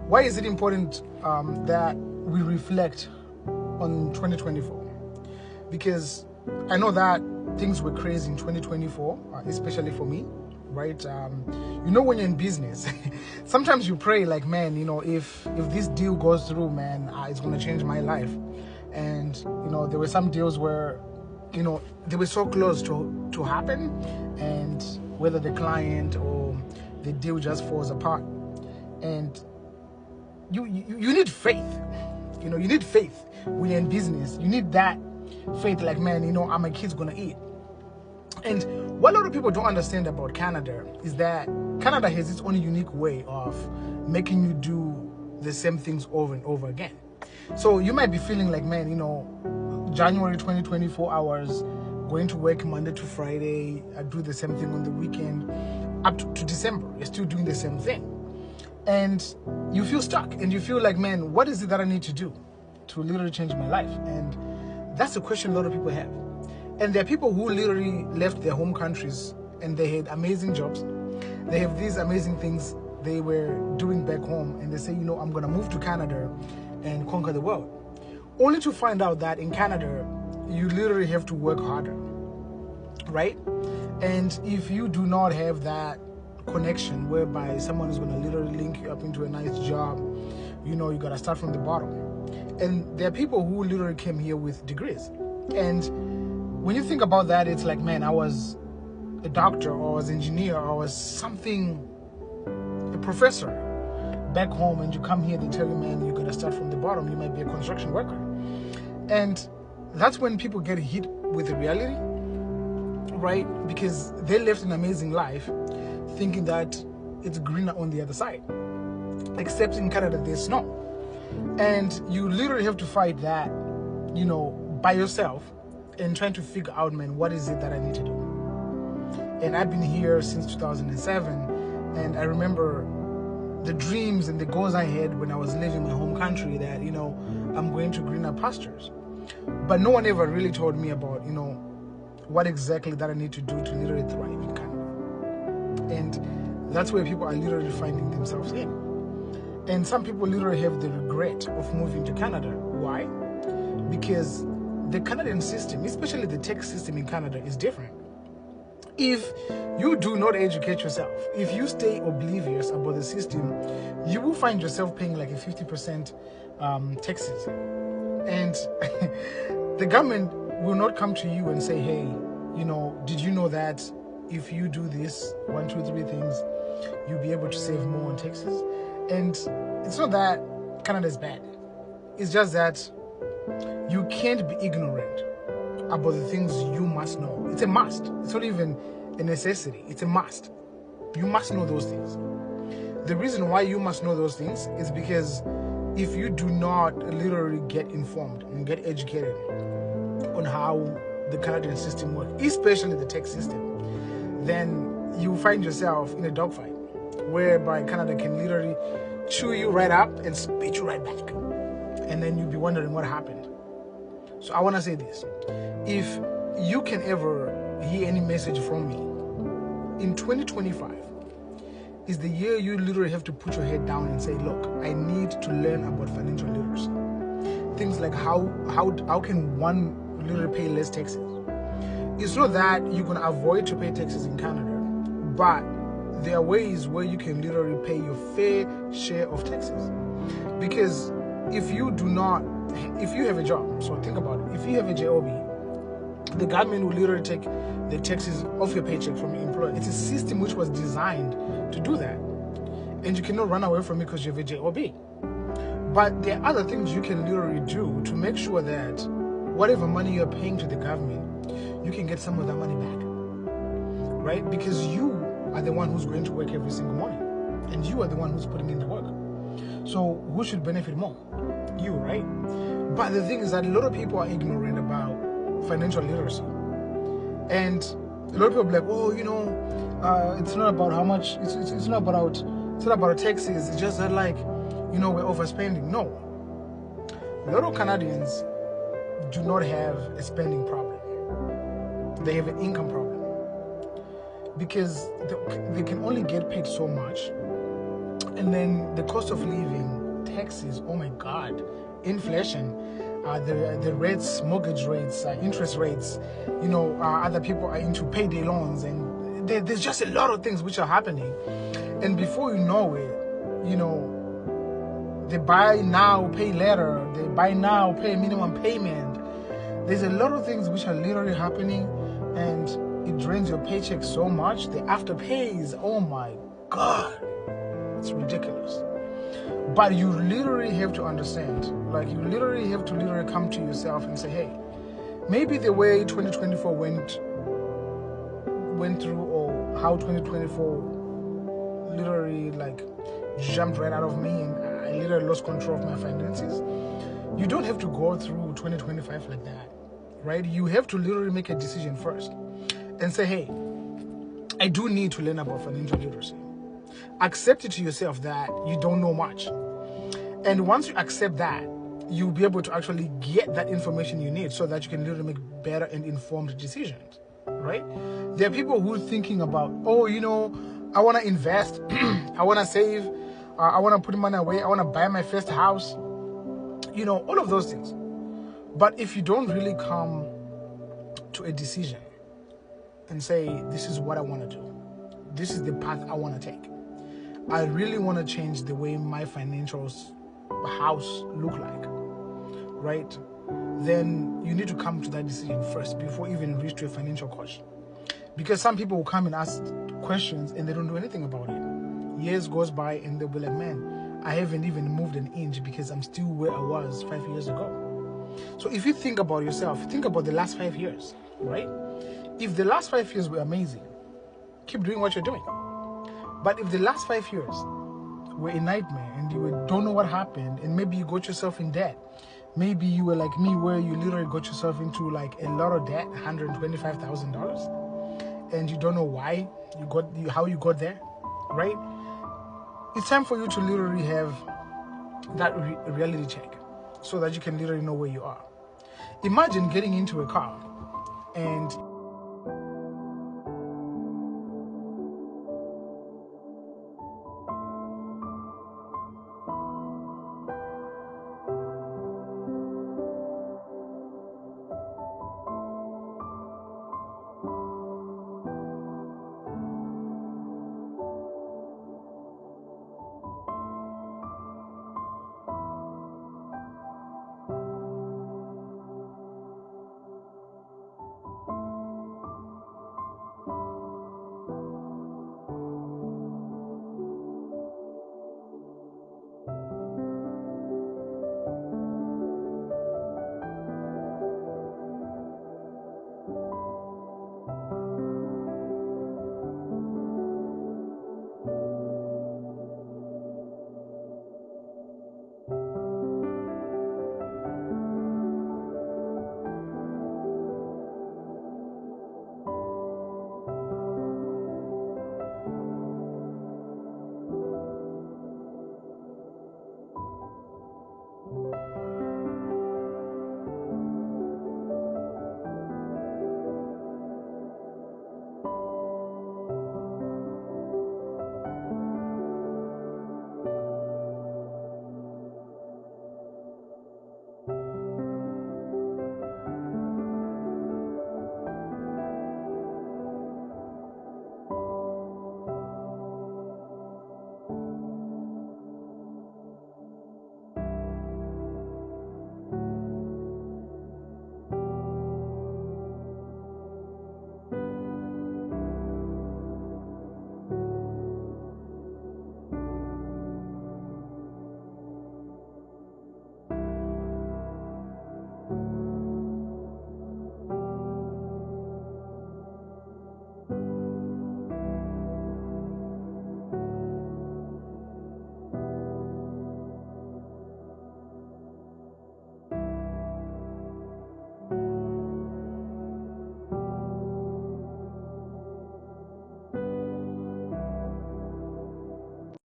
Why is it important that we reflect on 2024? Because I know that things were crazy in 2024, especially for me, right? When you're in business, sometimes you pray like, man, if this deal goes through, man, it's going to change my life. And, there were some deals where, they were so close to happen, and whether the client or the deal just falls apart. And you need faith. You need faith when you're in business. You need that faith, like, man, my kid's gonna eat. And what a lot of people don't understand about Canada is that Canada has its own unique way of making you do the same things over and over again. So you might be feeling like, man, January 2024 hours, going to work Monday to Friday, I do the same thing on the weekend, up to December, you're still doing the same thing. And you feel stuck, and you feel like, man, what is it that I need to do to literally change my life? And that's the question a lot of people have. And there are people who literally left their home countries and they had amazing jobs. They have these amazing things they were doing back home, and they say, I'm going to move to Canada and conquer the world. Only to find out that in Canada, you literally have to work harder, right? And if you do not have that connection whereby someone is going to literally link you up into a nice job, you got to start from the bottom. And there are people who literally came here with degrees. And when you think about that, it's like, man, I was a doctor, or I was an engineer, or I was something, a professor back home, and you come here, they tell you, man, you got to start from the bottom. You might be a construction worker. And that's when people get hit with the reality, right? Because they left an amazing life thinking that it's greener on the other side. Except in Canada, there's snow. And you literally have to fight that, by yourself, and trying to figure out, man, what is it that I need to do? And I've been here since 2007, and I remember the dreams and the goals I had when I was leaving my home country that, I'm going to greener pastures. But no one ever really told me about, what exactly that I need to do to literally thrive in Canada. And that's where people are literally finding themselves in. And some people literally have the regret of moving to Canada. Why? Because the Canadian system, especially the tech system in Canada, is different. If you do not educate yourself, if you stay oblivious about the system, you will find yourself paying like a 50% taxes. And the government will not come to you and say, hey, did you know that if you do this 1, 2, 3 things, you'll be able to save more on taxes? And it's not that Canada is bad. It's just that you can't be ignorant about the things you must know. It's a must. It's not even a necessity. It's a must. You must know those things. The reason why you must know those things is because if you do not literally get informed and get educated on how the Canadian system works, especially the tech system, then you find yourself in a dogfight whereby Canada can literally chew you right up and spit you right back. And then you'll be wondering what happened. So I want to say this. If you can ever hear any message from me, in 2025 is the year you literally have to put your head down and say, look, I need to learn about financial literacy. Things like how can one literally pay less taxes? It's not that you're going to avoid to pay taxes in Canada, but there are ways where you can literally pay your fair share of taxes. Because if you have a job, so think about it, if you have a job, the government will literally take the taxes off your paycheck from your employer. It's a system which was designed to do that. And you cannot run away from it because you have a job. But there are other things you can literally do to make sure that whatever money you're paying to the government, you can get some of that money back, right? Because you are the one who's going to work every single morning, and you are the one who's putting in the work. So who should benefit more? You, right? But the thing is that a lot of people are ignorant about financial literacy. And a lot of people are like, oh, it's not about how much, it's not about taxes, it's just that we're overspending. No. A lot of Canadians do not have a spending problem. They have an income problem. Because they can only get paid so much, and then the cost of living taxes, oh my God, inflation, the rates, mortgage rates, interest rates, other people are into payday loans, and there's just a lot of things which are happening. And before you know it, they buy now, pay later, they buy now, pay minimum payment. There's a lot of things which are literally happening, and it drains your paycheck so much. The afterpays, oh my God, it's ridiculous. But you literally have to understand, you literally have to literally come to yourself and say, hey, maybe the way 2024 went through, or how 2024 literally jumped right out of me, and I literally lost control of my finances. You don't have to go through 2025 like that, right? You have to literally make a decision first and say, hey, I do need to learn about financial literacy. Accept it to yourself that you don't know much. And once you accept that, you'll be able to actually get that information you need so that you can literally make better and informed decisions, right? There are people who are thinking about, I want to invest, I want to save, I want to put money away, I want to buy my first house, all of those things. But if you don't really come to a decision and say, this is what I want to do, this is the path I want to take, I really want to change the way my financials house look like, right? Then you need to come to that decision first before even reach to a financial coach. Because some people will come and ask questions and they don't do anything about it. Years goes by and they'll be like, man, I haven't even moved an inch because I'm still where I was 5 years ago. So if you think about yourself, think about the last 5 years, right? If the last 5 years were amazing, keep doing what you're doing. But if the last 5 years were a nightmare and you don't know what happened, and maybe you got yourself in debt, maybe you were like me where you literally got yourself into a lot of debt, $125,000, and you don't know why how you got there, right? It's time for you to literally have that reality check so that you can literally know where you are. Imagine getting into a car and